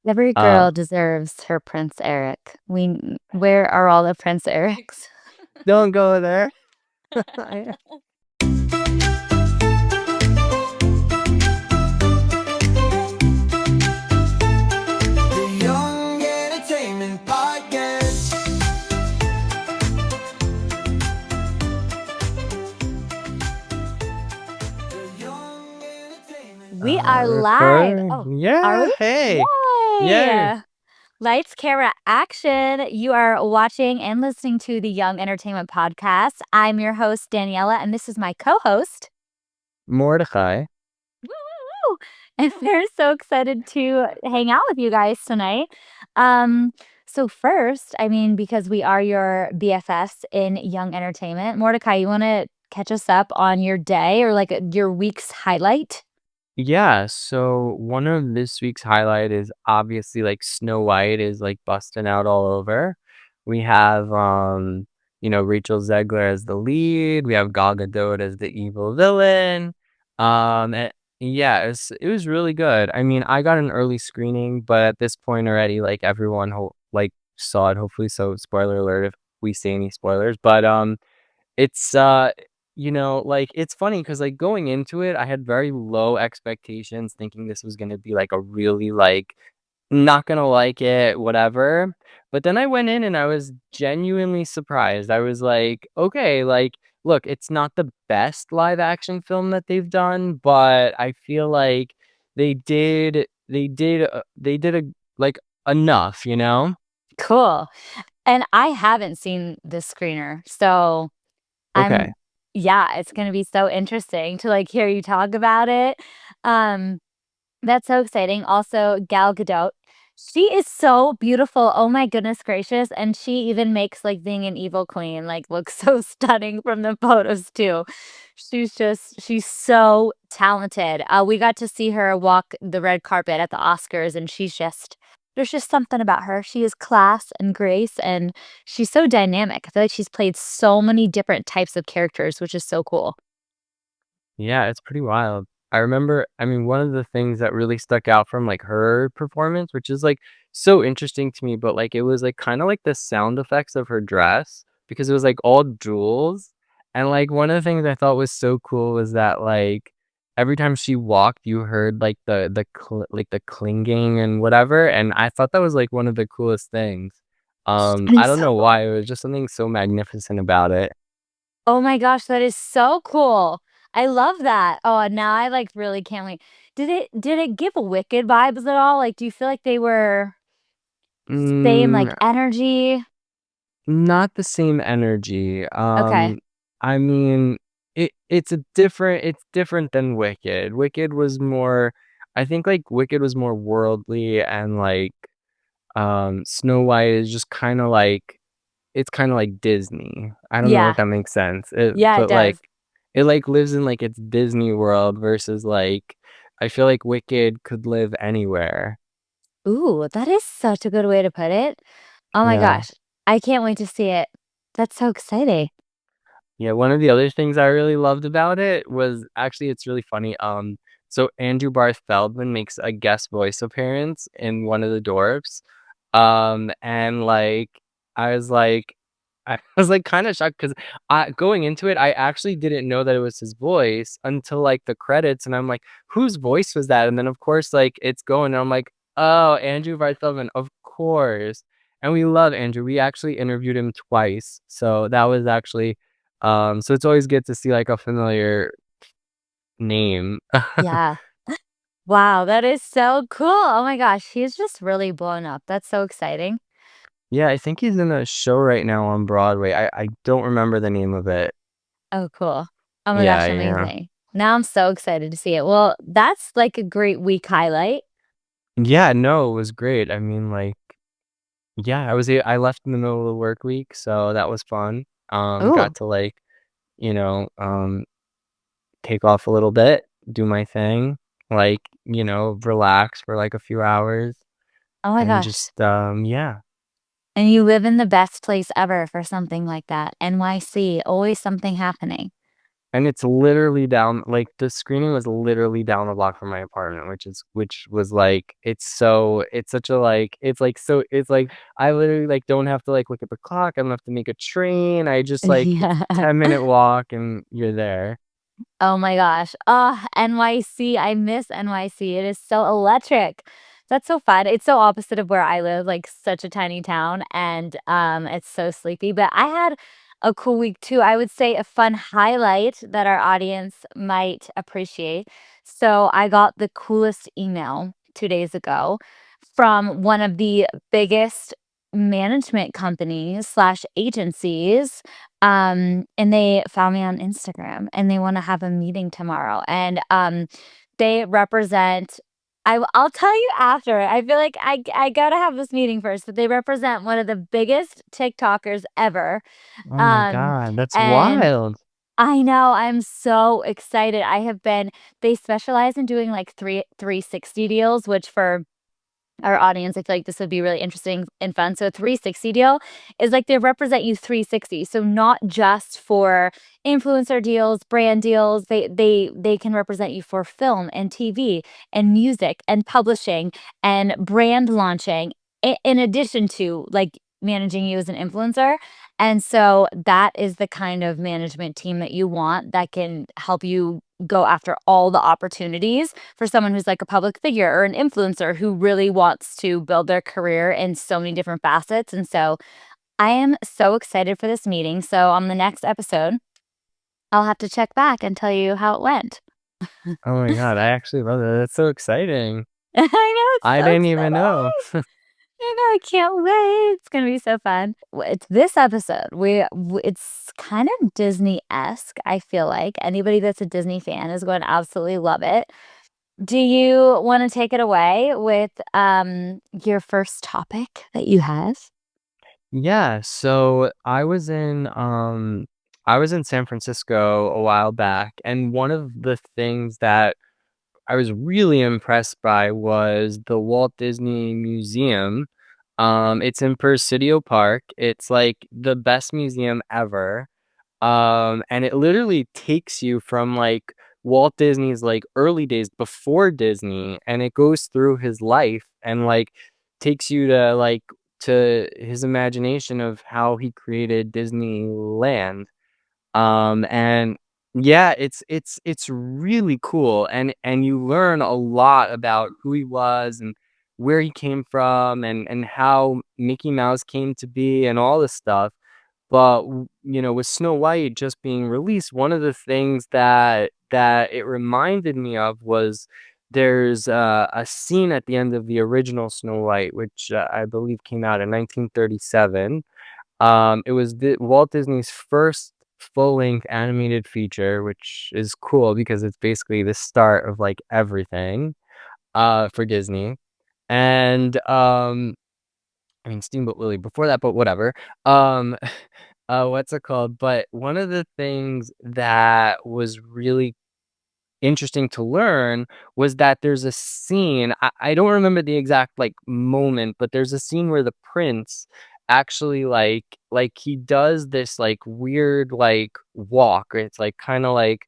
Every Uh, girl deserves her Prince Eric. Where are all the Prince Erics? don't go there. The Young Entertainment Podcast. The Young Entertainment We are live. Record. Oh, are Yeah, we? hey. Yay. Yay! Lights, camera, action. You are watching and listening to the Young Entertainment Podcast. I'm your host, Daniella, and this is my co-host. Mordechai. Woo, woo, woo. And we're so excited to hang out with you guys tonight. Um, so first, I mean, because we are your BFFs in Young Entertainment, Mordecai, you want to catch us up on your day or like your week's highlight? Yeah, so one of this week's highlight is obviously like Snow White is like busting out all over. We have Rachel Zegler as the lead. We have Gal Gadot as the evil villain. And yeah, it was really good. I mean, I got an early screening, but at this point already like everyone like saw it hopefully, so spoiler alert if we say any spoilers. But it's, like, it's funny because like, going into it, I had very low expectations thinking this was gonna be, like, a really, like, not gonna like it, whatever, but then I went in and I was genuinely surprised. I was like, "Okay, like, look, it's not the best live action film that they've done, but I feel like they did a like, enough," you know? Cool. And I haven't seen this screener, so I'm Okay. yeah, it's gonna be so interesting to like hear you talk about it. Um, that's so exciting. Also, Gal Gadot, she is so beautiful. Oh my goodness gracious! And she even makes like being an evil queen like look so stunning from the photos too. She's so talented. We got to see her walk the red carpet at the Oscars, and there's just something about her. She is class and grace, and she's so dynamic. I feel like she's played so many different types of characters, which is so cool. Yeah, it's pretty wild. I mean, one of the things that really stuck out from, like, her performance, which is, like, so interesting to me, but, like, it was, like, kinda like the sound effects of her dress because it was, like, all jewels, and, like, one of the things I thought was so cool was that, like, every time she walked, you heard, like, the clinging and whatever, and I thought that was, like, one of the coolest things. And I don't so know why, it was just something so magnificent about it. Oh my gosh, that is so cool. I love that. Oh, and now I, like, really can't wait. Did it give Wicked vibes at all? Like, do you feel like they were same, Mm. like, energy? Not the same energy. Okay. I mean, it's different than Wicked. Wicked was more I think, like, Wicked was more worldly and, like, Snow White is just kinda like it's kinda like Disney. I don't know if Yeah. that makes sense. Yeah, it But, like, does. it, like, lives in, like, its Disney world versus, like, I feel like Wicked could live anywhere. Ooh, that is such a good way to put it. Oh my Yeah. gosh. I can't wait to see it. That's so exciting. Yeah, one of the other things I really loved about it was actually it's really funny, so Andrew Barth Feldman makes a guest voice appearance in one of the dwarfs, and, like, I was like I was, like, kinda shocked 'cause going into it, I actually didn't know that it was his voice until, like, the credits, and I'm like, "Whose voice was that?" And then, of course, like, it's going, and I'm like, "Oh, Andrew Barth Feldman, of course." And we love Andrew, we actually interviewed him twice, so that was actually so it's always good to see, like, a familiar name. Yeah. Wow, that is so cool. Oh my gosh, he's just really blown up. That's so exciting. Yeah, I think he's in a show right now on Broadway. I don't remember the name of it. Oh, cool. Oh my Yeah, gosh, yeah. amazing. Now I'm so excited to see it. Well, that's like a great week highlight. Yeah, no, it was great. I mean, like, yeah, I left in the middle of the work week, so that was fun. Oh, Got to, like, you know, take off a little bit, do my thing, like, relax for, like, a few hours, oh my and gosh. just, yeah. And you live in the best place ever for something like that. NYC, always something happening. And it's literally down like, the screening was literally down the block from my apartment, which was, like it's such a, like it's like, I literally, like, don't have to, like, look at the clock, I don't have to make a train, I just, like it's Yeah. a 10-minute walk and you're there. Oh my gosh. NYC, I miss NYC. It is so electric. That's so fun. It's so opposite of where I live, like such a tiny town, and it's so sleepy. But I had a cool week too. I would say a fun highlight that our audience might appreciate. So I got the coolest email 2 days ago from one of the biggest management companies slash agencies, and they found me on Instagram and they wanna have a meeting tomorrow, and, they represent I'll tell you after. I feel like I gotta have this meeting first, but they represent one of the biggest TikTokers ever, Oh my um, god, that's and wild. I know, I'm so excited. They specialize in doing, like, 360 deals, which for our audience, I feel like this would be really interesting and fun. So a 360 deal is like they represent you 360. So not just for influencer deals, brand deals, they can represent you for film and TV and music and publishing and brand launching in addition to like managing you as an influencer. And so that is the kind of management team that you want that can help you go after all the opportunities for someone who's like a public figure or an influencer who really wants to build their career in so many different facets. And so I am so excited for this meeting. So on the next episode, I'll have to check back and tell you how it went. Oh my god, I actually love that, that's so exciting. I know it's I so didn't even exciting. know. I know, I can't wait. It's gonna be so fun. It's this episode. It's kind of Disney-esque, I feel like. Anybody that's a Disney fan is going to absolutely love it. Do you wanna take it away with, your first topic that you have? Yeah, so I was in San Francisco a while back, and one of the things that I was really impressed by was the Walt Disney Museum. It's in Presidio Park. It's like the best museum ever. And it literally takes you from like Walt Disney's like early days before Disney, and it goes through his life and like takes you to his imagination of how he created Disneyland. And yeah, it's really cool, and you learn a lot about who he was and where he came from and how Mickey Mouse came to be and all this stuff. But with Snow White just being released, one of the things that it reminded me of was there's a scene at the end of the original Snow White, which I believe came out in 1937. It was Walt Disney's first full-length animated feature, which is cool because it's basically the start of like everything for Disney. And I mean Steamboat Willie before that, but whatever. Um what's it called? But one of the things that was really interesting to learn was that there's a scene. I don't remember the exact like moment, but there's a scene where the prince actually like he does this like weird like walk. It's like kind of like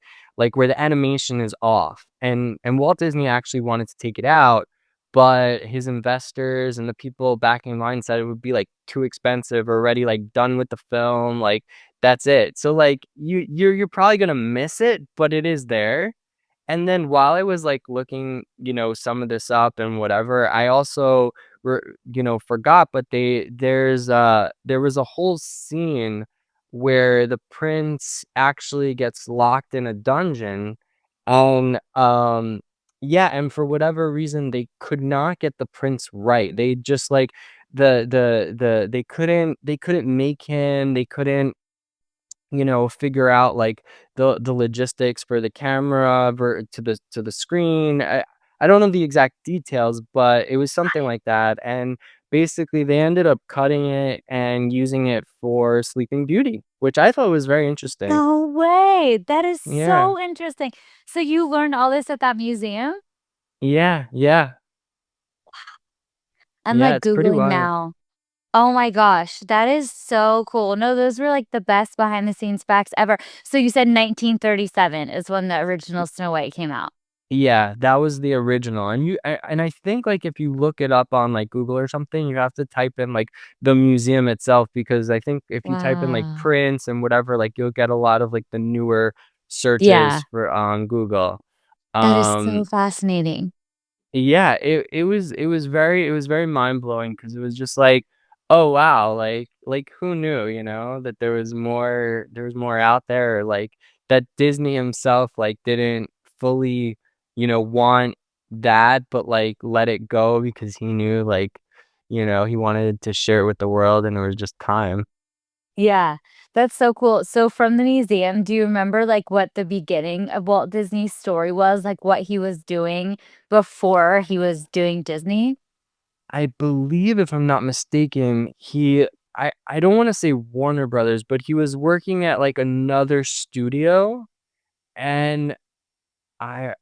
where the animation is off, and Walt Disney actually wanted to take it out, but his investors and the people backing in line said it would be like too expensive, already like done with the film, like that's it. So like you're probably gonna miss it, but it is there. And then while I was, like, looking, some of this up and whatever, I also forgot, but there was a whole scene where the prince actually gets locked in a dungeon, and, yeah, and for whatever reason, they could not get the prince right. They just, like, they couldn't make him, they couldn't figure out like the logistics for the camera to the screen. I don't know the exact details, but it was something like that. And basically, they ended up cutting it and using it for Sleeping Beauty, which I thought was very interesting. No way! That is Yeah, so interesting. So you learned all this at that museum? yeah, yeah, I'm, yeah. like, It's pretty Googling wild. now. Oh my gosh, that is so cool. No, those were, like, the best behind the scenes facts ever. So you said 1937 is when the original Snow White came out? Yeah, that was the original, and I think, like, if you look it up on, like, Google or something, you have to type in, like, the museum itself, because I think if you type in, like, Wow. prints and whatever, like, you'll get a lot of, like, the newer Yeah, searches for on Google. that is so Um, fascinating. yeah, it was very mind-blowing, because it was just like, "Oh, wow," like, who knew, that there was more out there, or, like, that Disney himself, like, didn't fully, want that, but, like, let it go because he knew, like, he wanted to share it with the world, and it was just time. Yeah, that's so cool. So from the museum, do you remember, like, what the beginning of Walt Disney's story was? Like, what he was doing before he was doing Disney? I believe, if I'm not mistaken, I don't wanna say Warner Brothers, but he was working at, like, another studio. And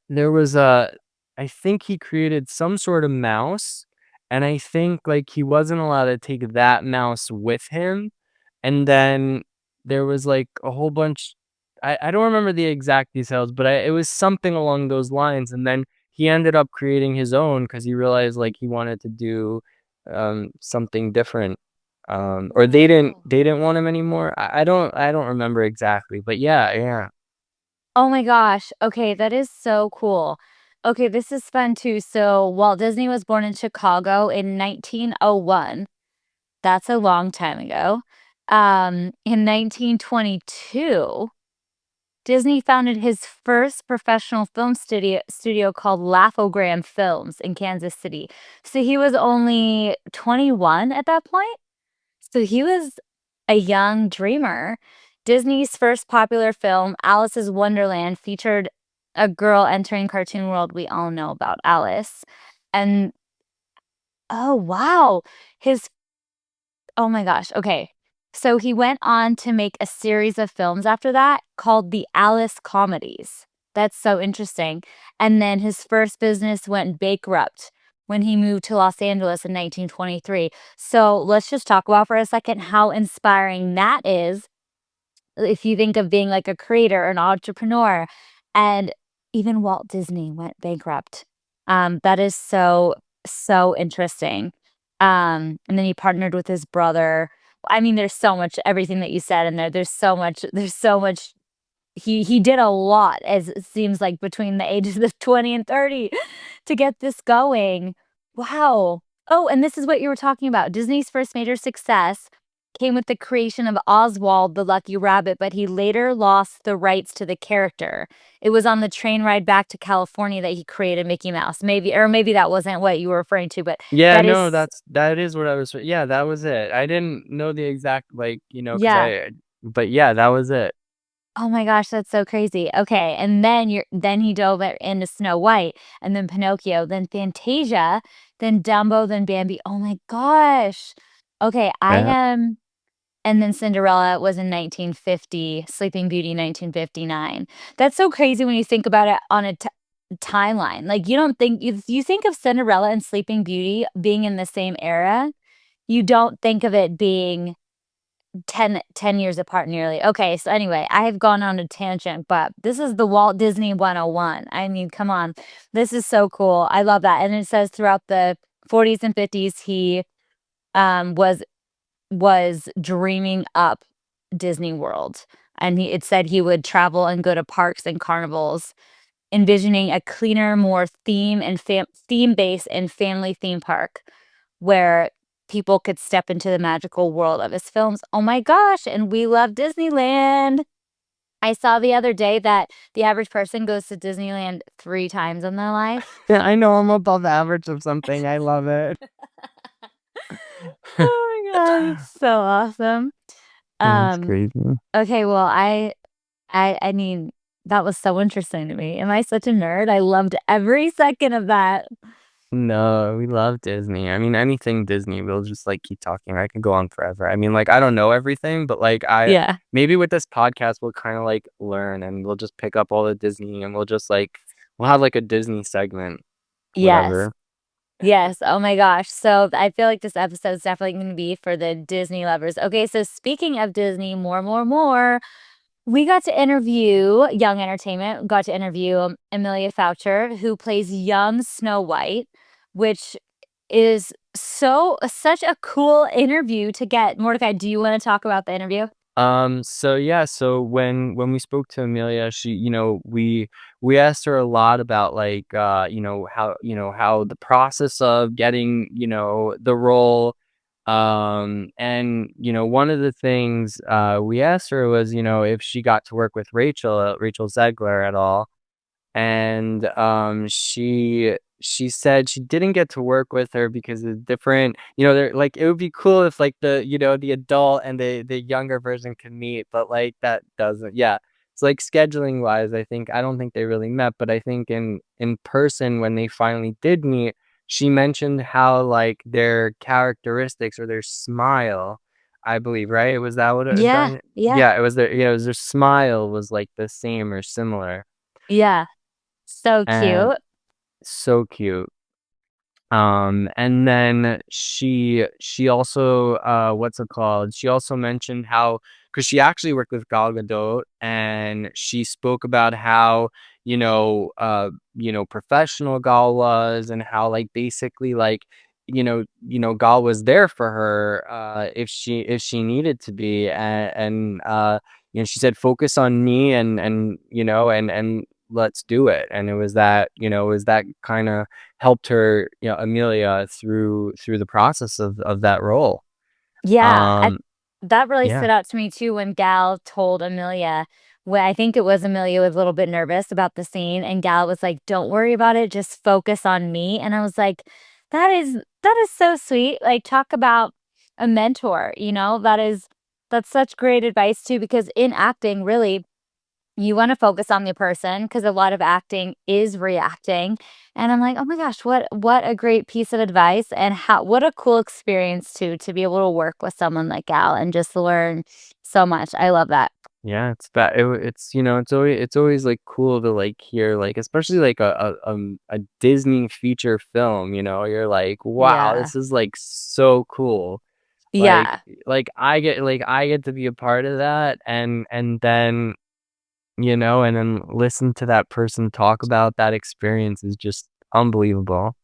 there was I think he created some sort of mouse, and I think, like, he wasn't allowed to take that mouse with him, and then there was, like, a whole bunch. I don't remember the exact details, but it was something along those lines, and then he ended up creating his own, because he realized, like, he wanted to do, something different, or Wow. they didn't want him anymore. I don't remember exactly, but yeah, yeah. Oh my gosh. Okay, that is so cool. Okay, this is fun too. So Walt Disney was born in Chicago in 1901. That's a long time ago. In 1922, Disney founded his first professional film studio called Laugh-O-Gram Films in Kansas City. So he was only 21 at that point. So he was a young dreamer. Disney's first popular film, Alice's Wonderland, featured a girl entering cartoon world. We all know about Alice. And oh wow, his oh my gosh, okay. So he went on to make a series of films after that called the Alice Comedies. That's so interesting. And then his first business went bankrupt when he moved to Los Angeles in 1923. So let's just talk about for a second how inspiring that is if you think of being like a creator or an entrepreneur, and even Walt Disney went bankrupt. That is so, so interesting. And then he partnered with his brother. I mean, there's so much everything that you said in there. There's so much he did a lot, as it seems like, between the ages of 20 and 30 to get this going. Wow. Oh, and this is what you were talking about. Disney's first major success came with the creation of Oswald the Lucky Rabbit, but he later lost the rights to the character. It was on the train ride back to California that he created Mickey Mouse. Maybe that wasn't what you were referring to, but Yeah, that no, is that is what I was yeah, that was it. I didn't know the exact, like, because yeah. but yeah, that was it. Oh my gosh, that's so crazy. Okay, and then he dove into Snow White, and then Pinocchio, then Fantasia, then Dumbo, then Bambi. Oh my gosh. Okay, I Yeah. am and then Cinderella was in 1950, Sleeping Beauty 1959. That's so crazy when you think about it on a timeline. Like, you don't think you think of Cinderella and Sleeping Beauty being in the same era, you don't think of it being ten years apart nearly. Okay, so anyway, I have gone on a tangent, but this is the Walt Disney 101. I mean, come on. This is so cool. I love that. And it says throughout the 40s and 50s, he was dreaming up Disney World. And it said he would travel and go to parks and carnivals, envisioning a cleaner, more theme-based and family theme park where people could step into the magical world of his films. Oh my gosh, and we love Disneyland. I saw the other day that the average person goes to Disneyland 3 times in their life. Yeah, I know I'm above average of something, I love it. Oh my god, it's so awesome. That's Um, crazy. okay, well, I mean, that was so interesting to me. Am I such a nerd? I loved every second of that. No, we love Disney. I mean, anything Disney, we'll just, like, keep talking. I could go on forever. I mean, like, I don't know everything, but, like, I Yeah. maybe with this podcast, we'll kinda, like, learn, and we'll just pick up all the Disney, and we'll just, like we'll have, like, a Disney segment, Yes. whatever. Yes, oh my gosh. So I feel like this episode is definitely gonna be for the Disney lovers. Okay, so speaking of Disney, more, we got to interview Young Entertainment, got to interview Amelia Foucher, who plays young Snow White, which is such a cool interview to get. Mordecai, do you wanna talk about the interview? So yeah, so when we spoke to Amelia, she, we asked her a lot about like how the process of getting, the role. And one of the things we asked her was, if she got to work with Rachel Zegler at all. And she said she didn't get to work with her because it's different, they're like, it would be cool if like the adult and the younger version could meet, but like that doesn't, yeah. It's like scheduling wise, I don't think they really met, but I think in person when they finally did meet, she mentioned how like their characteristics or their smile, I believe, right? Was that what it was Yeah, done? yeah, Yeah, it was their smile was like the same or similar. yeah. So And cute. so cute. And then she also, what's it called? She also mentioned how, because she actually worked with Gal Gadot, and she spoke about how, professional Gal was, and how like basically like, Gal was there for her, if she needed to be, and she said, focus on me, and let's do it. And it was that kind of helped her, Amelia, through the process of that role. Yeah, Um, that really yeah. stood out to me too when Gal told Amelia, when I think it was Amelia was a little bit nervous about the scene, and Gal was like, "Don't worry about it, just focus on me." And I was like, that is so sweet. Like, talk about a mentor, that's such great advice too, because in acting, really, you wanna focus on the person because a lot of acting is reacting, and I'm like, "Oh my gosh, what a great piece of advice, and how what a cool experience to be able to work with someone like Al and just learn so much." I love that. Yeah, it's always like cool to like hear, like, especially like a Disney feature film, you're like, wow, Yeah. this is like so cool. Like Yeah. I get to be a part of that, and then, and then listen to that person talk about that experience is just unbelievable.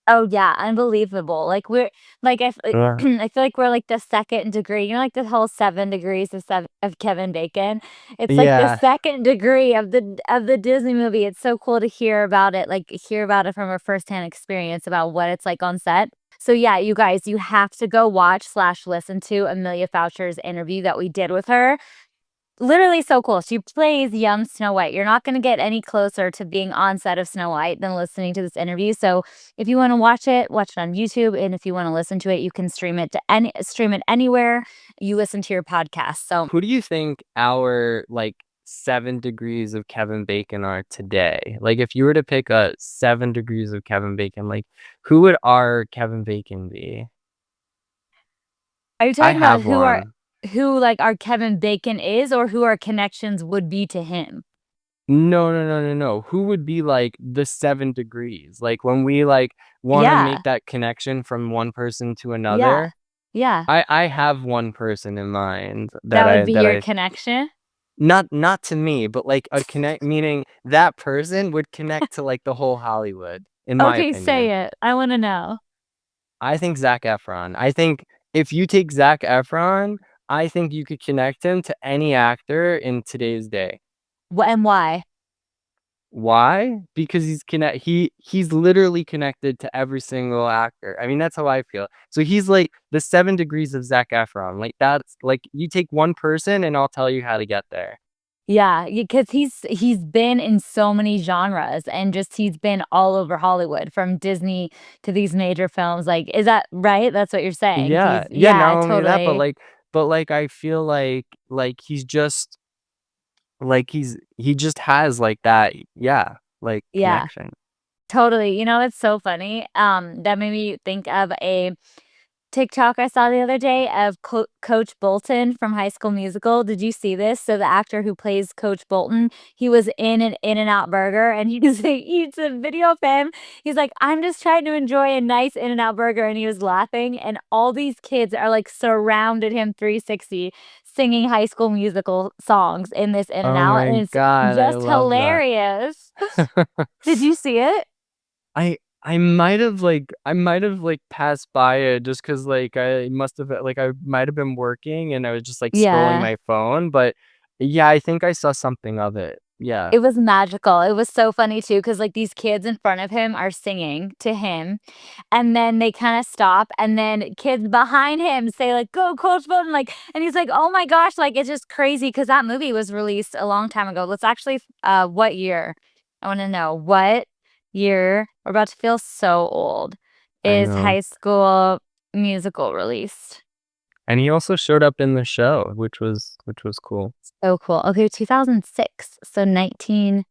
Oh, yeah, unbelievable. Like, we're like, Yeah. I feel like we're, like, the 2nd degree, like, the whole 7 degrees of Kevin Bacon? It's, like, the Yeah. 2nd degree of the Disney movie. It's so cool to hear about it, like, hear about it from a firsthand experience about what it's like on set. So, yeah, you guys, you have to go watch/listen to Amelia Foucher's interview that we did with her. Literally so cool. She plays young Snow White. You're not gonna get any closer to being on set of Snow White than listening to this interview. So if you wanna watch it on YouTube, and if you wanna listen to it, you can stream it anywhere you listen to your podcast. So Who do you think our like 7 degrees of Kevin Bacon are today? Like, if you were to pick a 7 degrees of Kevin Bacon, like, who would our Kevin Bacon be? are you I talking about have one. who, like, our Kevin Bacon is, or who our connections would be to him? No, no, no, no, no. Who would be like the 7 degrees? Like when we like want to Yeah. make that connection from one person to Yeah. another. Yeah. I have one person in mind that That would I be that your I connection? not to me, but like a connect, meaning that person would connect to like the whole Hollywood, in my Okay, say opinion. it. I wanna know. I think Zac Efron. I think if you take Zac Efron, I think you could connect him to any actor in today's day. And why? Why? Because he's literally connected to every single actor. I mean, that's how I feel. So he's like the 7 degrees of Zac Efron. Like that's like you take one person and I'll tell you how to get there. Yeah, because he's been in so many genres, and just he's been all over Hollywood from Disney to these major films, like, is that right? That's what you're saying? Yeah, He's yeah. yeah, Not only that, but totally. like I feel like he's just like he just has like that, yeah, like Yeah, connection. totally. It's so funny, that made me think of a TikTok I saw the other day of Coach Bolton from High School Musical. Did you see this? So the actor who plays Coach Bolton, he was in an In-N-Out burger, and it's a video of him. He's like, "I'm just trying to enjoy a nice In-N-Out burger," and he was laughing, and all these kids are, like, surrounded him 360 singing High School Musical songs in this Oh In-N-Out, and my it's god, I just love that. hilarious. Did you see it? I might have like passed by it just because like I must have like I might have been working and I was just like scrolling Yeah. my phone, but yeah, I think I saw something of it. Yeah. It was magical. It was so funny too, because like, these kids in front of him are singing to him, and then they kinda stop, and then kids behind him say, like, "Go, Coach Bowden," like and he's like, "Oh my gosh," like, it's just crazy because that movie was released a long time ago. Let's actually what year? I wanna know. What year we're about to feel so old, I is know. High School Musical released? And he also showed up in the show, which was cool. So cool. Okay, 2006, so 19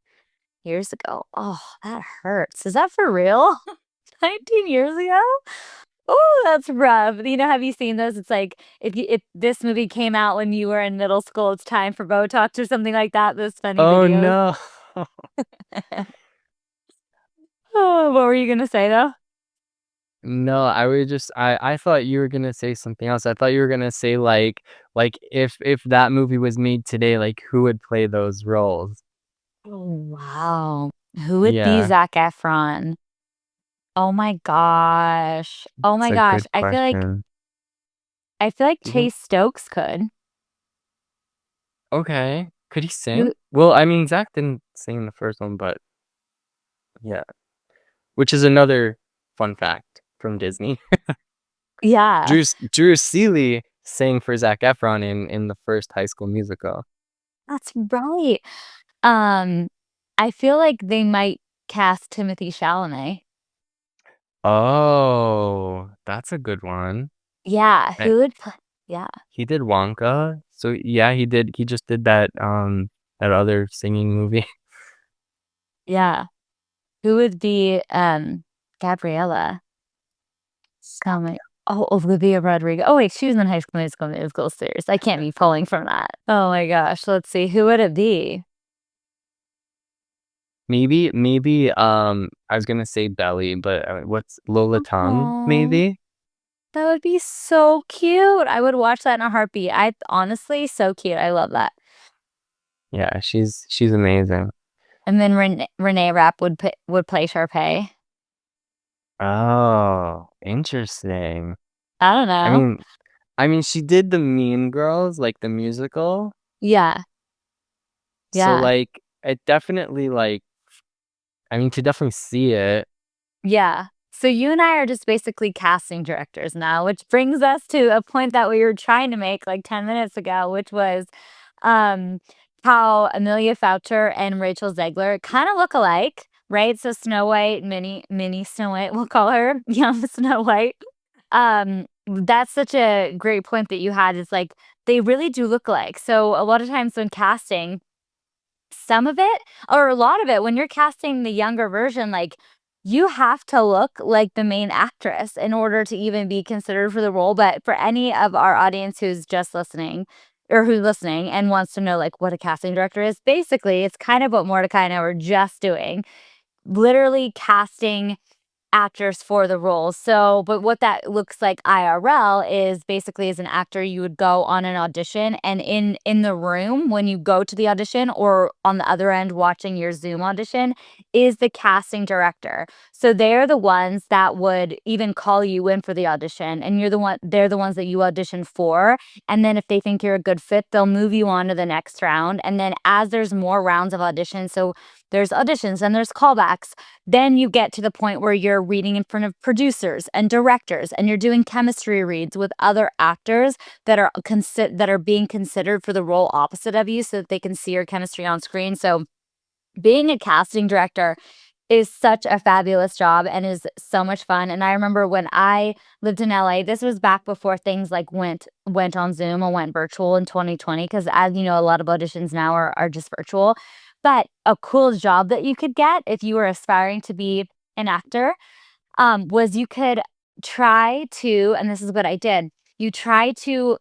years ago. Oh, that hurts. Is that for real? 19 years ago? Oh, that's rough. You know, have you seen those? It's like if this movie came out when you were in middle school, it's time for Botox or something like that. Those funny Oh videos. no. Oh, what were you gonna say though? No, I thought you were gonna say something else. I thought you were gonna say like if that movie was made today, like who would play those roles? Oh, wow. Who would be Yeah, Zac Efron? Oh my gosh. Oh it's my a gosh. good I feel like question. I feel like Do you think Chase Stokes could. okay. Could he Who sing? Well, I mean, Zach didn't sing in the first one, but yeah. Which is another fun fact from Disney. Yeah, Drew Seeley sang for Zac Efron in the first High School Musical. that's right. Um, I feel like they might cast Timothy Chalamet. Oh, that's a good one. Yeah, Eh, who would play yeah, he did Wonka. So yeah, he just did that other singing movie. yeah. Who would be, Gabriella? Tell me. Oh, Olivia Rodrigo. Oh, wait, she was in High School Musical series. I can't be pulling from that. Oh my gosh, let's see, who would it be? Maybe I was gonna say Belly, but what's Lola Tongue Aw, maybe? that would be so cute. I would watch that in a heartbeat. I honestly, so cute. I love that. Yeah, she's amazing. And then Renee Rapp would play Sharpay. Oh, interesting. I don't I know. mean I mean she did the Mean Girls, like the musical. Yeah, So yeah. like it definitely like I mean to definitely see it. Yeah. So you and I are just basically casting directors now, which brings us to a point that we were trying to make like 10 minutes ago, which was um how Amelia Foucher and Rachel Zegler kind of look alike, right? So Snow White, mini Snow White, we'll call her young Snow White. That's such a great point that you had. Is like they really do look alike. So a lot of times when casting, some of it or a lot of it, when you're casting the younger version, like, you have to look like the main actress in order to even be considered for the role, but for any of our audience who's just listening or who's listening and wants to know, like, what a casting director is, basically, it's kind of what Mordecai and I were just doing, literally casting actors for the roles. So, but what that looks like IRL is basically as an actor, you would go on an audition and in the room when you go to the audition or on the other end watching your Zoom audition is the casting director. So they're the ones that would even call you in for the audition and they're the ones that you audition for. And then if they think you're a good fit, they'll move you on to the next round. And then as there's more rounds of auditions, so there's auditions and there's callbacks, then you get to the point where you're reading in front of producers and directors and you're doing chemistry reads with other actors that are being considered for the role opposite of you so that they can see your chemistry on screen. So being a casting director is such a fabulous job and is so much fun. And I remember when I lived in LA, this was back before things like went on Zoom or went virtual in 2020. Because as you know, a lot of auditions now are just virtual. But a cool job that you could get if you were aspiring to be an actor, was you could try to, and this is what I did, you try to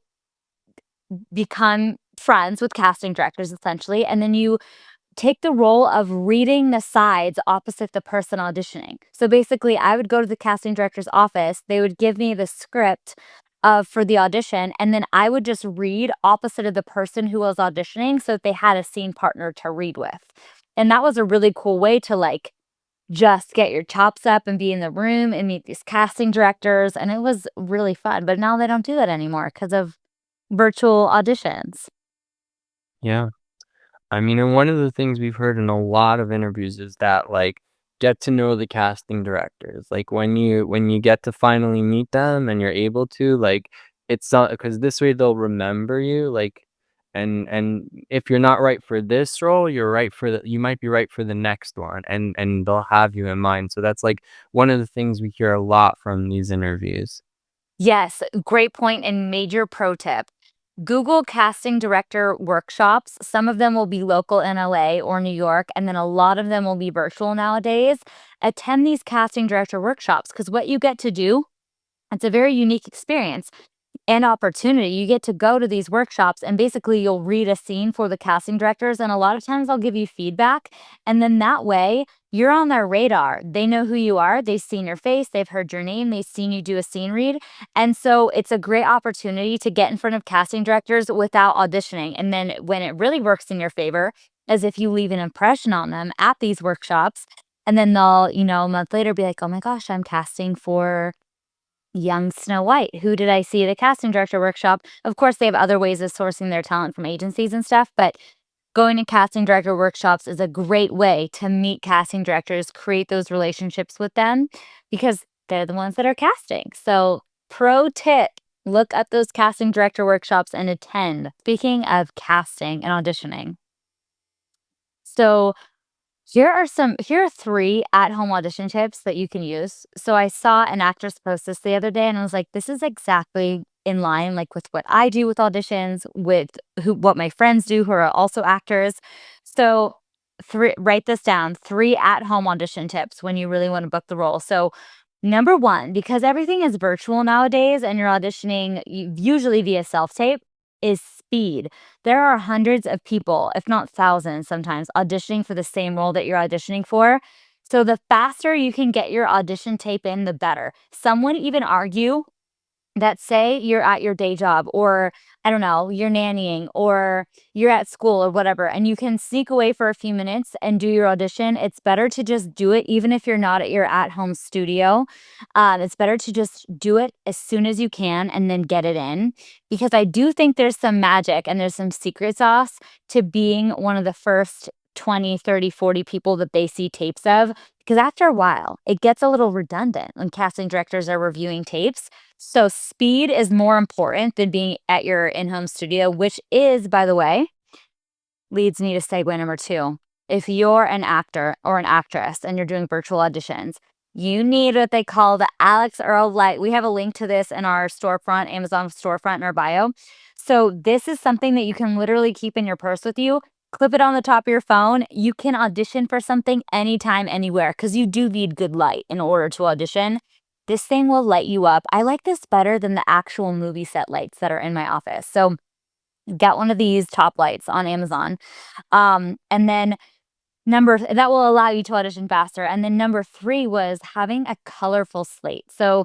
become friends with casting directors essentially, and then you take the role of reading the sides opposite the person auditioning. So basically, I would go to the casting director's office, they would give me the script for the audition, and then I would just read opposite of the person who was auditioning so that they had a scene partner to read with. And that was a really cool way to like just get your chops up and be in the room and meet these casting directors. And it was really fun. But now they don't do that anymore because of virtual auditions. Yeah. I mean, and one of the things we've heard in a lot of interviews is that, like, get to know the casting directors. Like, when you get to finally meet them and you're able to, like, it's not because this way they'll remember you, like, and if you're not right for this role, you might be right for the next one, and they'll have you in mind. So that's, like, one of the things we hear a lot from these interviews. Yes, great point and major pro tip. Google casting director workshops. Some of them will be local in LA or New York, and then a lot of them will be virtual nowadays. Attend these casting director workshops because what you get to do, it's a very unique experience and opportunity. You get to go to these workshops and basically you'll read a scene for the casting directors. And a lot of times they'll give you feedback. And then that way you're on their radar. They know who you are. They've seen your face. They've heard your name. They've seen you do a scene read. And so it's a great opportunity to get in front of casting directors without auditioning. And then when it really works in your favor, as if you leave an impression on them at these workshops. And then they'll, a month later be like, oh my gosh, I'm casting for young Snow White. Who did I see at a casting director workshop? Of course, they have other ways of sourcing their talent from agencies and stuff, but going to casting director workshops is a great way to meet casting directors, create those relationships with them because they're the ones that are casting. So, pro tip, look up those casting director workshops and attend. Speaking of casting and auditioning. So, here are 3 at-home audition tips that you can use. So I saw an actress post this the other day, and I was like, "This is exactly in line, like, with what I do with auditions, with what my friends do who are also actors." So, 3 write this down, 3 at-home audition tips when you really wanna book the role. So, number 1, because everything is virtual nowadays and you're auditioning usually via self-tape, is speed. There are hundreds of people, if not thousands sometimes, auditioning for the same role that you're auditioning for. So the faster you can get your audition tape in, the better. Some would even argue that say you're at your day job or I don't know, you're nannying or you're at school or whatever, and you can sneak away for a few minutes and do your audition. It's better to just do it, even if you're not at your at home studio. It's better to just do it as soon as you can and then get it in because I do think there's some magic and there's some secret sauce to being one of the first 20, 30, 40 people that they see tapes of. Because after a while, it gets a little redundant when casting directors are reviewing tapes. So speed is more important than being at your in-home studio, which is, by the way, leads me to segue number 2. If you're an actor or an actress and you're doing virtual auditions, you need what they call the Alex Earl Light. We have a link to this in our storefront, Amazon storefront in our bio. So this is something that you can literally keep in your purse with you. Clip it on the top of your phone. You can audition for something anytime, anywhere, because you do need good light in order to audition. This thing will light you up. I like this better than the actual movie set lights that are in my office. So get one of these top lights on Amazon. And then that will allow you to audition faster. And then number 3 was having a colorful slate. So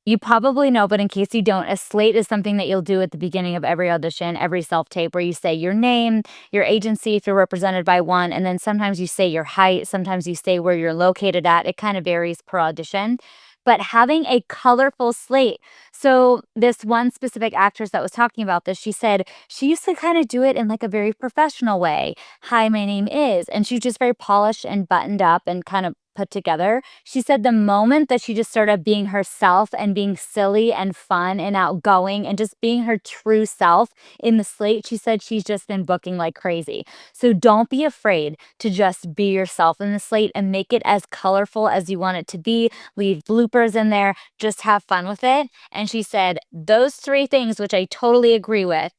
you probably know, but in case you don't, a slate is something that you'll do at the beginning of every audition, every self-tape, where you say your name, your agency if you're represented by one, and then sometimes you say your height, sometimes you say where you're located at. It kind of varies per audition. But having a colorful slate. So this one specific actress that was talking about this, she said she used to kind of do it in like a very professional way. Hi, my name is. And she's just very polished and buttoned up and kind of put together. She said the moment that she just started being herself and being silly and fun and outgoing and just being her true self in the slate, she said she's just been booking like crazy. So don't be afraid to just be yourself in the slate and make it as colorful as you want it to be. Leave bloopers in there, just have fun with it. And she said those 3 things, which I totally agree with,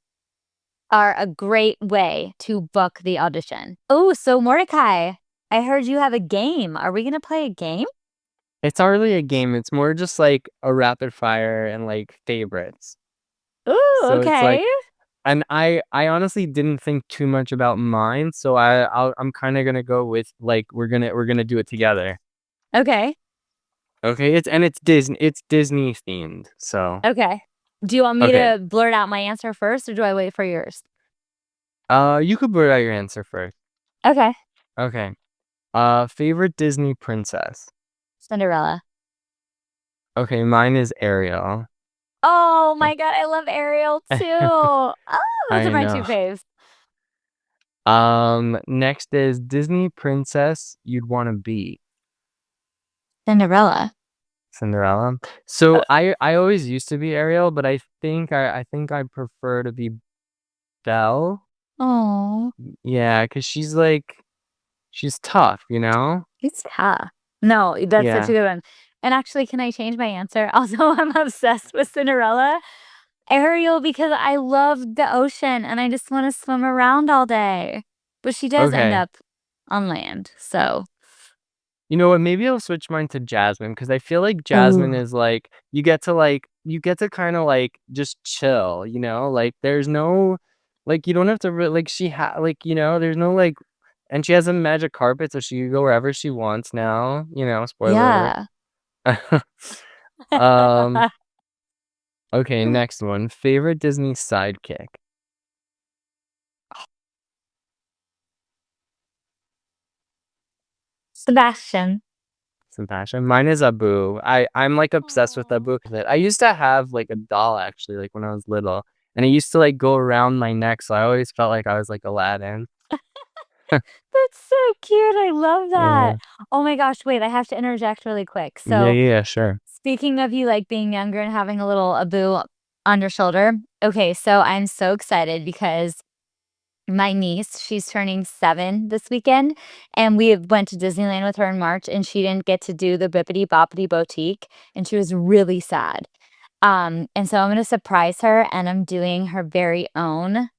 are a great way to book the audition. Oh, so Mordecai, I heard you have a game. Are we going to play a game? It's not really a game. It's more just like a rapid fire and like favorites. Ooh, So it's like, okay. and I honestly didn't think too much about mine. So I'm kind of gonna go with like we're gonna do it together. Okay. Okay. It's Disney themed. So Okay. Do you want me okay. to blurt out my answer first or do I wait for yours? You could blurt out your answer first. Okay. Okay. Favorite Disney princess. Cinderella. Okay, mine is Ariel. Oh my god, I love Ariel too. Oh, those are I my two know. faves. Next is Disney princess you'd want to be. Cinderella. Cinderella. So I always used to be Ariel, but I think I prefer to be Belle. Oh, Yeah, because she's tough, you know? it's tough. No, that's such a Yeah. good one. And actually, can I change my answer? Also, I'm obsessed with Cinderella. Ariel because I love the ocean and I just want to swim around all day. But she does end Okay. up on land. So, You know what? Maybe I'll switch mine to Jasmine because I feel like Jasmine oh, is like you get to kind of like just chill, you know? Like there's no like you don't have to like there's no like and she has a magic carpet so she can go wherever she wants now, spoiler yeah. alert. Um okay, next one. Favorite Disney sidekick. Sebastian. Sebastian. Mine is Abu. I'm like obsessed with Oh. Abu. I used to have like a doll actually, like when I was little, and it used to like go around my neck, so I always felt like I was like Aladdin. That's so cute. I love that. Yeah. Oh my gosh, wait, I have to interject really quick. Yeah, So, yeah, yeah, sure. speaking of you like being younger and having a little Abu on your shoulder. Okay, so I'm so excited because my niece, she's turning 7 this weekend, and we went to Disneyland with her in March, and she didn't get to do the Bippity Boppity Boutique, and she was really sad. And so I'm gonna surprise her, and I'm doing her very own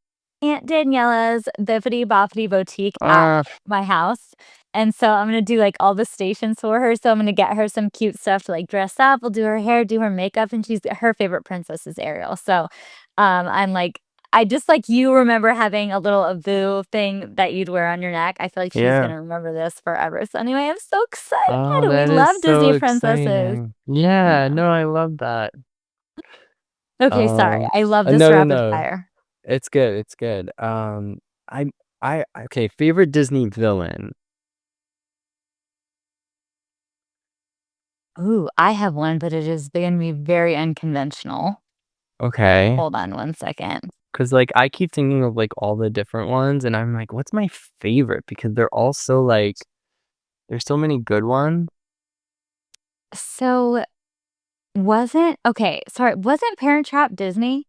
Aunt Daniella's Bippity Boppity Boutique at Uh, my house. And so I'm gonna do like all the stations for her. So I'm gonna get her some cute stuff to like dress up. We'll do her hair, do her makeup, and she's her favorite princess is Ariel. So I'm like, I just like you remember having a little Abu thing that you'd wear on your neck. I feel like she's yeah. gonna remember this forever. So anyway, I'm so excited. Oh, We that is love so Disney princesses. exciting. Yeah, Yeah. no, I love that. Okay, sorry. Um, I love this no, no, rapid no. fire. It's good. It's good. I, okay. Favorite Disney villain. Ooh, I have one, but it is gonna be very unconventional. Okay. Hold on one second. Cause like I keep thinking of like all the different ones, and I'm like, what's my favorite? Because they're all so like there's so many good ones. So, wasn't Parent Trap Disney?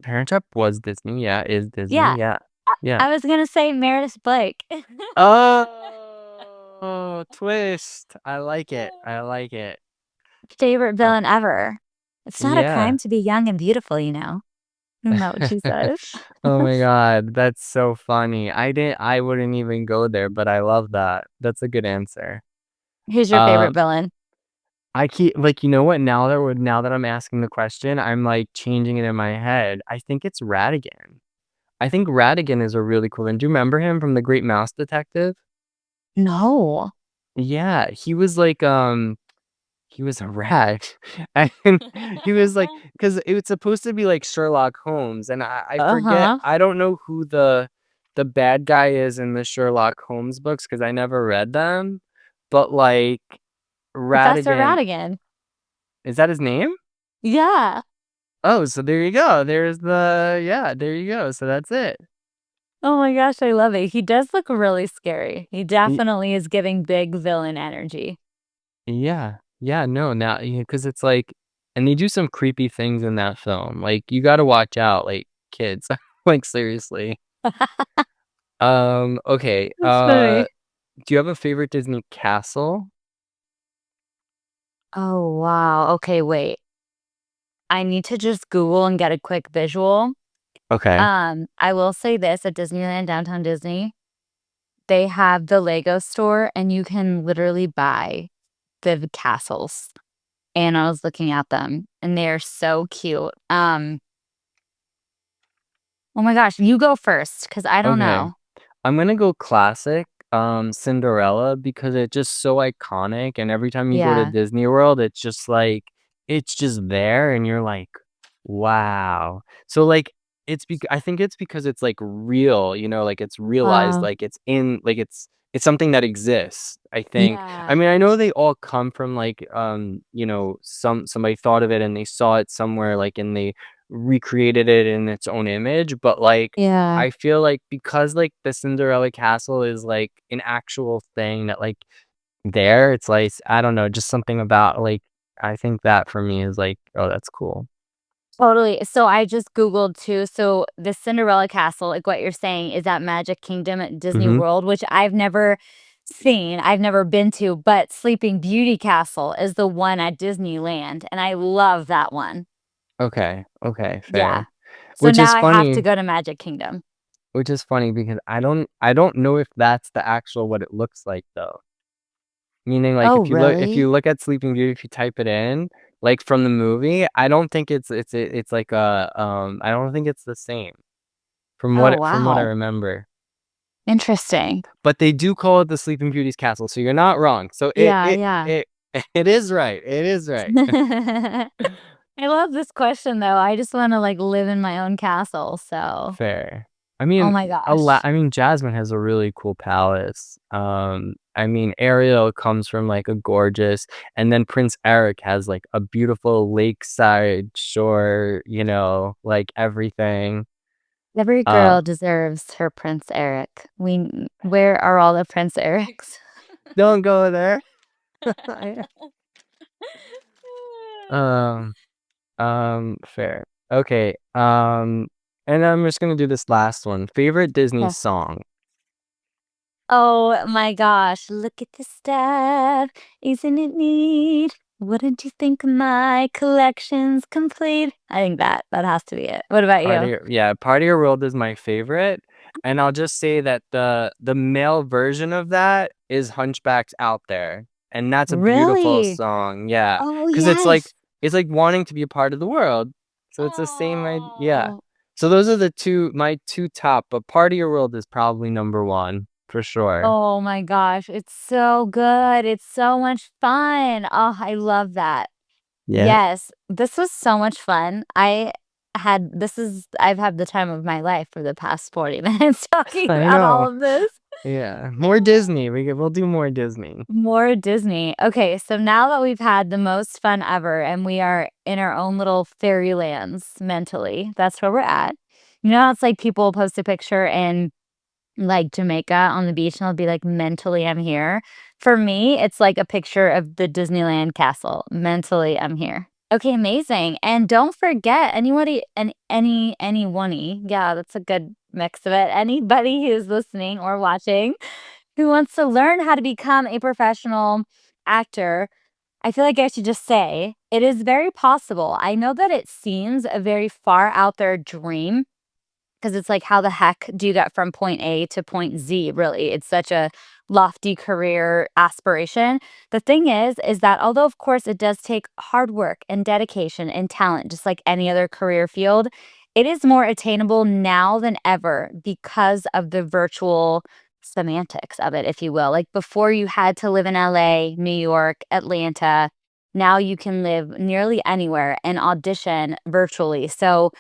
Parent Trap was Disney, yeah, is Disney, Yeah, yeah, yeah. I was gonna say Meredith Blake. Oh, twist. I like it. I like it. Favorite Uh, villain ever. It's not a yeah. crime to be young and beautiful, you know? Isn't that what she says? Oh my God, that's so funny. I wouldn't even go there, but I love that. That's a good answer. Who's your favorite Um, villain? I keep like you know what? Now that I'm asking the question, I'm like changing it in my head. I think it's Radigan. I think Radigan is a really cool one. Do you remember him from The Great Mouse Detective? No. Yeah, he was a rat. And he was like, because it was supposed to be like Sherlock Holmes, and I forget, Uh-huh. I don't know who the bad guy is in the Sherlock Holmes books because I never read them. But like Professor Radigan, Radigan. is that his name? Yeah. Oh, so there you go. Yeah, there you go. So that's it. Oh my gosh, I love it. He does look really scary. He Y- definitely is giving big villain energy. Yeah. Yeah, no, now because it's like, and they do some creepy things in that film. Like you got to watch out, like kids. Like seriously. Okay. That's funny. Do you have a favorite Disney castle? Oh, wow. Okay, wait. I need to just Google and get a quick visual. Okay. I will say this, at Disneyland, Downtown Disney, they have the Lego store, and you can literally buy vivid castles, and I was looking at them, and they're so cute. Oh my gosh, you go first because I don't Okay. know. I'm gonna go classic, Cinderella because it's just so iconic, and every time you go to Yeah. Disney World, it's just like it's just there, and you're like, "Wow." So, like, I think it's because it's, like, real, like, it's realized, Oh, like, it's something that exists, I think. I yeah. mean, I know they all come from, like, somebody thought of it, and they saw it somewhere, like, and they recreated it in its own image, but, like, Yeah. I feel like because, like, the Cinderella castle is, like, an actual thing that, like, it's, like, I don't know, just something about, like, I think that for me is, like, "Oh, that's cool." Totally. So I just Googled too. So the Cinderella Castle, like what you're saying, is at Magic Kingdom at Disney Mhm. World, which I've never seen, I've never been to, but Sleeping Beauty Castle is the one at Disneyland, and I love that one. Okay, okay, Yeah. fair. So Which is now I have to funny go to Magic Kingdom. which is funny because I don't know if that's the actual what it looks like, though. Meaning, like, Oh, if really? you look at Sleeping Beauty, if you type it in, like, from the movie, I don't think it's like I don't think it's the same Oh, from what I wow. remember. Interesting. But they do call it the Sleeping Beauty's castle, so you're not wrong. So Yeah, yeah. it is right. It is right. I love this question though. I just want to like live in my own castle. So, Fair. I oh mean, my gosh. Jasmine has a really cool palace. I mean, Ariel comes from like a gorgeous, and then Prince Eric has like a beautiful lakeside shore, like everything. Every Uh, girl deserves her Prince Eric. Where are all the Prince Erics? don't go there. Um, Fair. Okay. And I'm just gonna do this last one. Favorite Disney Yeah. song. Oh my gosh, look at this stuff. Isn't it neat? Wouldn't you think my collection's complete? I think that has to be it. What about you? Part of Your World is my favorite, and I'll just say that the male version of that is Hunchback's Out There, and that's a beautiful Really? song, yeah, Oh, because yes. it's like wanting to be a part of the world, so it's the same yeah. Oh. So those are my 2 top, but Part of Your World is probably number 1, for sure. Oh my gosh, it's so good. It's so much fun. Oh, I love that. Yeah, Yes, this was so much fun. I've had the time of my life for the past 40 minutes talking I about know, all of this. yeah, more Disney, we'll do more Disney. More Disney. Okay, so now that we've had the most fun ever and we are in our own little fairylands mentally, that's where we're at. You know, how it's like people post a picture in like Jamaica on the beach and I'll be like, mentally, I'm here. For me, it's like a picture of the Disneyland castle. Mentally, I'm here. Okay, amazing. And don't forget anybody and anyone, yeah, that's a good mix of it. Anybody who's listening or watching who wants to learn how to become a professional actor, I feel like I should just say it is very possible. I know that it seems a very far out there dream, 'cause it's like, how the heck do you get from point A to point Z, really? It's such a lofty career aspiration. The thing is that although, of course, it does take hard work and dedication and talent, just like any other career field, it is more attainable now than ever because of the virtual semantics of it, if you will. Like, before you had to live in LA, New York, Atlanta, now you can live nearly anywhere and audition virtually. So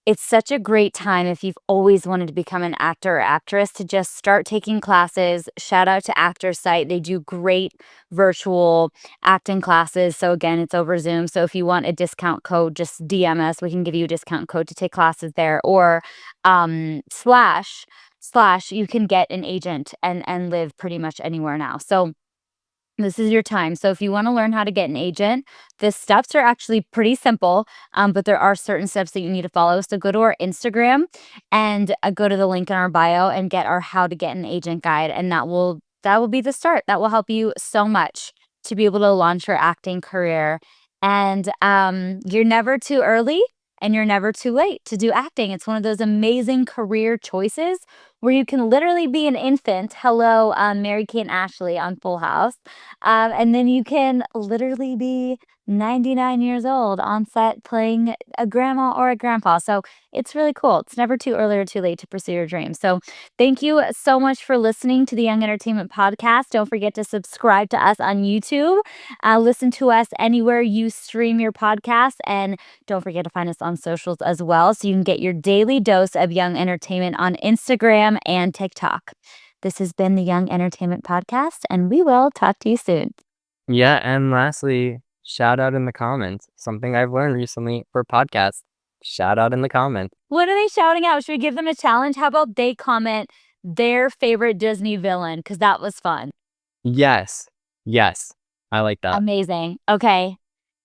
it's such a great time if you've always wanted to become an actor or actress to just start taking classes. Shout out to Actor Site. They do great virtual acting classes. So again, it's over Zoom. So if you want a discount code, just DM us. We can give you a discount code to take classes there. Or slash you can get an agent and live pretty much anywhere now. So this is your time. So if you want to learn how to get an agent, the steps are actually pretty simple, but there are certain steps that you need to follow. So go to our Instagram and go to the link in our bio and get our how to get an agent guide, and that will be the start. That will help you so much to be able to launch your acting career. And you're never too early. and you're never too late to do acting. It's one of those amazing career choices where you can literally be an infant. Hello, Mary-Kate and Ashley on Full House. And then you can literally be 99 years old on set playing a grandma or a grandpa. So it's really cool. It's never too early or too late to pursue your dreams. So thank you so much for listening to the Young Entertainment Podcast. Don't forget to subscribe to us on YouTube. Listen to us anywhere you stream your podcast. And don't forget to find us on socials as well so you can get your daily dose of Young Entertainment on Instagram and TikTok. This has been the Young Entertainment Podcast, and we will talk to you soon. Yeah, and lastly, shout out in the comments. Something I've learned recently for podcasts. Shout out in the comments. What are they shouting out? Should we give them a challenge? How about they comment their favorite Disney villain? Because that was fun. Yes. Yes. I like that. Amazing. Okay.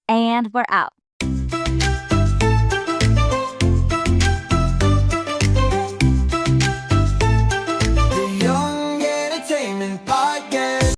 And we're out.